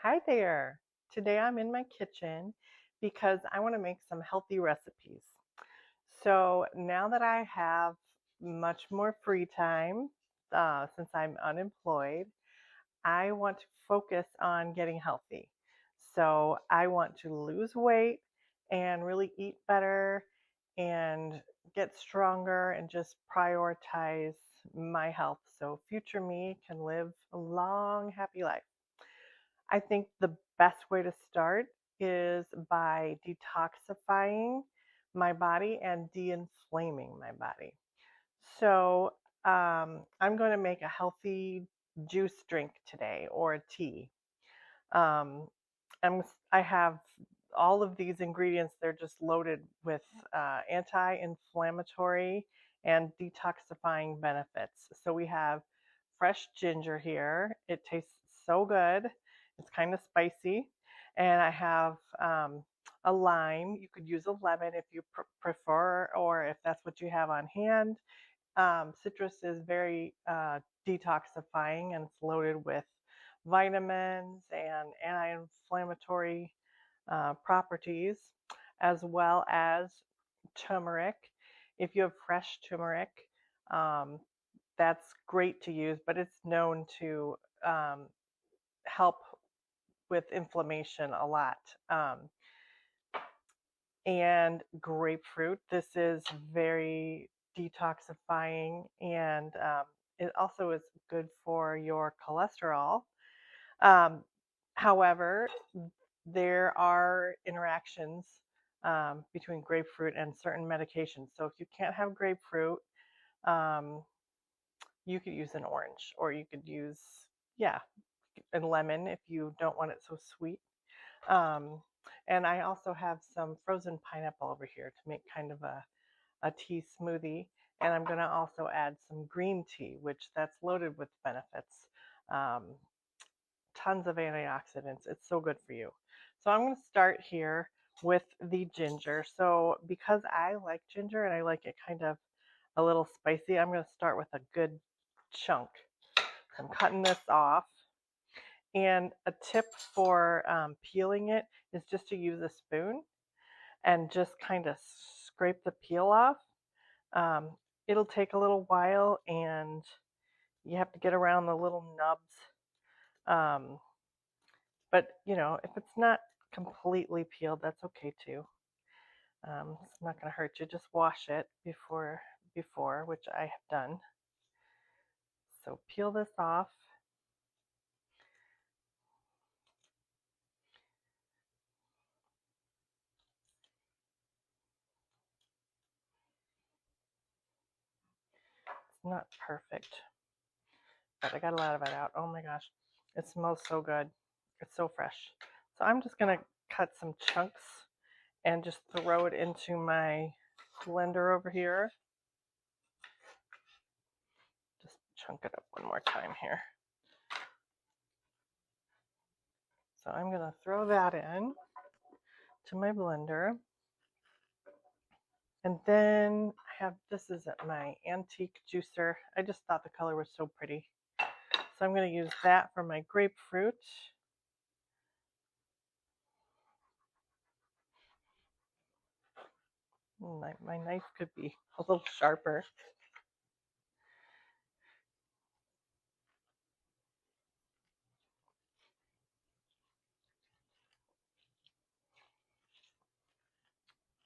Hi there. Today I'm in my kitchen because I want to make some healthy recipes. So now that I have much more free time, since I'm unemployed, I want to focus on getting healthy. So I want to lose weight and really eat better and get stronger and just prioritize my health so future me can live a long, happy life. I think the best way to start is by detoxifying my body and de-inflaming my body. So I'm going to make a healthy juice drink today or a tea. Um, I have all of these ingredients. They're just loaded with anti-inflammatory and detoxifying benefits. So we have fresh ginger here. It tastes so good. It's kind of spicy. And I have a lime. You could use a lemon if you prefer, or if that's what you have on hand. Citrus is very detoxifying and it's loaded with vitamins and anti-inflammatory properties, as well as turmeric. If you have fresh turmeric, um, that's great to use, but it's known to um, help with inflammation a lot. And grapefruit. This is very detoxifying, and it also is good for your cholesterol. Um, However, there are interactions between grapefruit and certain medications. So if you can't have grapefruit, um, you could use an orange, or you could use, yeah, a lemon if you don't want it so sweet. Um, and I also have some frozen pineapple over here to make kind of a tea smoothie. And I'm going to also add some green tea, which that's loaded with benefits. Um, Tons of antioxidants. It's so good for you. So I'm going to start here with the ginger. So because I like ginger and I like it kind of a little spicy, I'm going to start with a good chunk. I'm cutting this off. And a tip for peeling it is just to use a spoon and just kind of scrape the peel off. Um, it'll take a little while and you have to get around the little nubs. But, if it's not completely peeled, that's okay too. It's not going to hurt you. Just wash it before, which I have done. So peel this off. It's not perfect, but I got a lot of it out. Oh my gosh, it smells so good. It's so fresh. So I'm just going to cut some chunks and just throw it into my blender over here. Just chunk it up one more time here. So I'm going to throw that in to my blender. And then I have, this is my antique juicer. I just thought the color was so pretty. So I'm going to use that for my grapefruit. My knife could be a little sharper.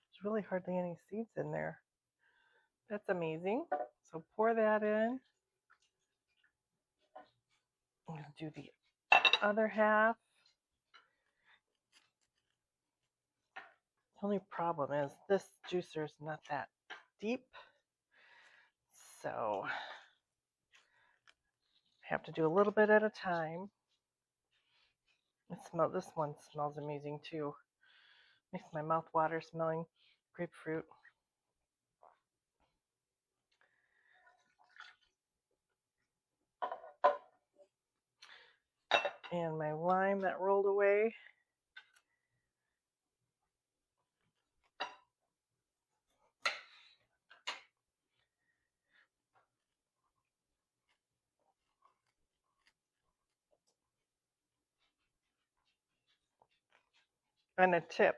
There's really hardly any seeds in there. That's amazing. So pour that in. I'm going to do the other half. The only problem is this juicer is not that deep. So I have to do a little bit at a time. This one smells amazing too. Makes my mouth water smelling grapefruit. And my lime that rolled away. And a tip,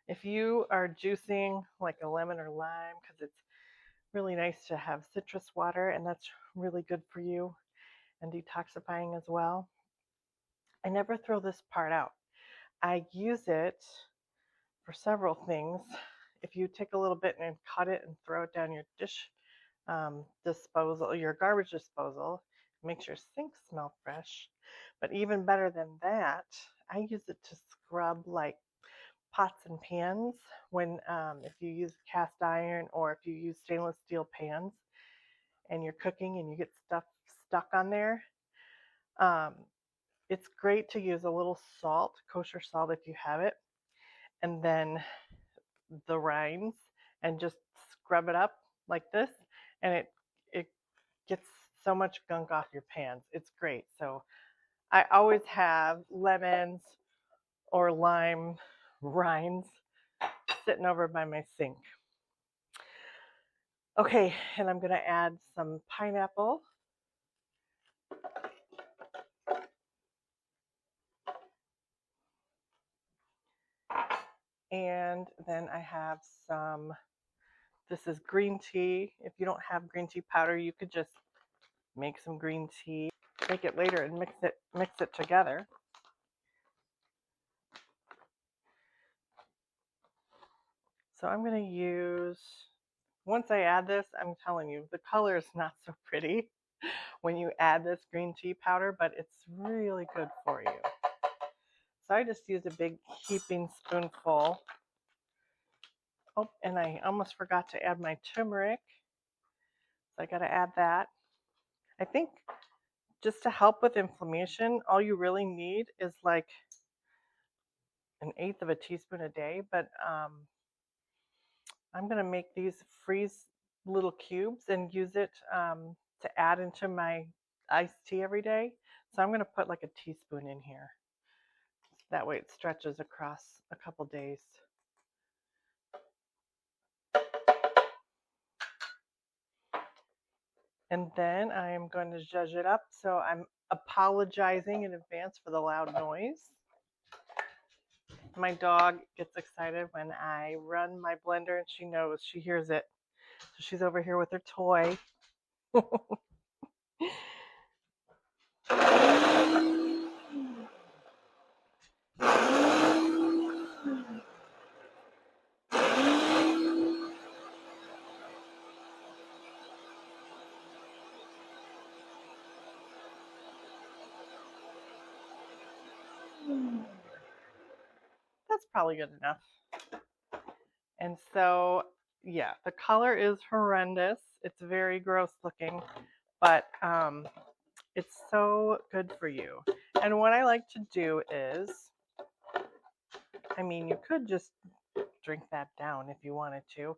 if you are juicing like a lemon or lime, because it's really nice to have citrus water, and that's really good for you and detoxifying as well. I never throw this part out. I use it for several things. If you take a little bit and cut it and throw it down your dish disposal, your garbage disposal, it makes your sink smell fresh. But even better than that, I use it to scrub like pots and pans when if you use cast iron or if you use stainless steel pans and you're cooking and you get stuff stuck on there. Um, it's great to use a little salt, kosher salt if you have it, and then the rinds and just scrub it up like this, and it gets so much gunk off your pans. It's great. So I always have lemons or lime rinds sitting over by my sink. Okay, and I'm going to add some pineapple. And then I have some, this is green tea. If you don't have green tea powder, you could just make some green tea, make it later and mix it together. So I'm going to use, once I add this, I'm telling you, the color is not so pretty when you add this green tea powder, but it's really good for you. So I just used a big heaping spoonful. Oh, and I almost forgot to add my turmeric. So I got to add that. I think just to help with inflammation, all you really need is like 1/8 of a teaspoon a day, but I'm going to make these freeze little cubes and use it to add into my iced tea every day. So I'm going to put like a teaspoon in here. That way it stretches across a couple days. And then I'm going to zhuzh it up. So I'm apologizing in advance for the loud noise. My dog gets excited when I run my blender and she knows, she hears it. So she's over here with her toy. That's probably good enough. And so, yeah, the color is horrendous. It's very gross looking, but it's so good for you. And what I like to do is, I mean, you could just drink that down if you wanted to.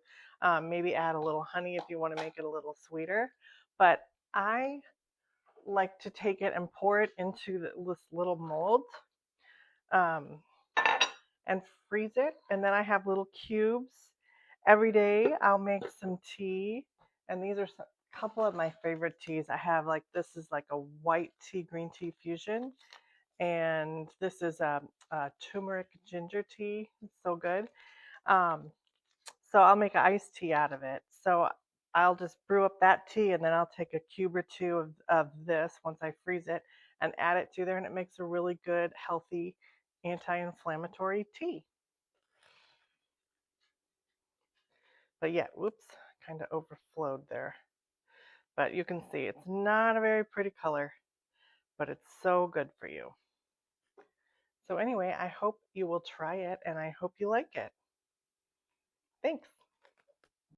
Maybe add a little honey if you want to make it a little sweeter. But I like to take it and pour it into this little mold and freeze it. And then I have little cubes. Every day I'll make some tea. And these are a couple of my favorite teas. I have like, this is like a white tea, green tea fusion. And this is a turmeric ginger tea. It's so good. So I'll make an iced tea out of it. So I'll just brew up that tea and then I'll take a cube or two of this once I freeze it and add it to there, and it makes a really good, healthy, anti-inflammatory tea. But yeah, whoops, kind of overflowed there. But you can see it's not a very pretty color, but it's so good for you. So anyway, I hope you will try it and I hope you like it. Thanks.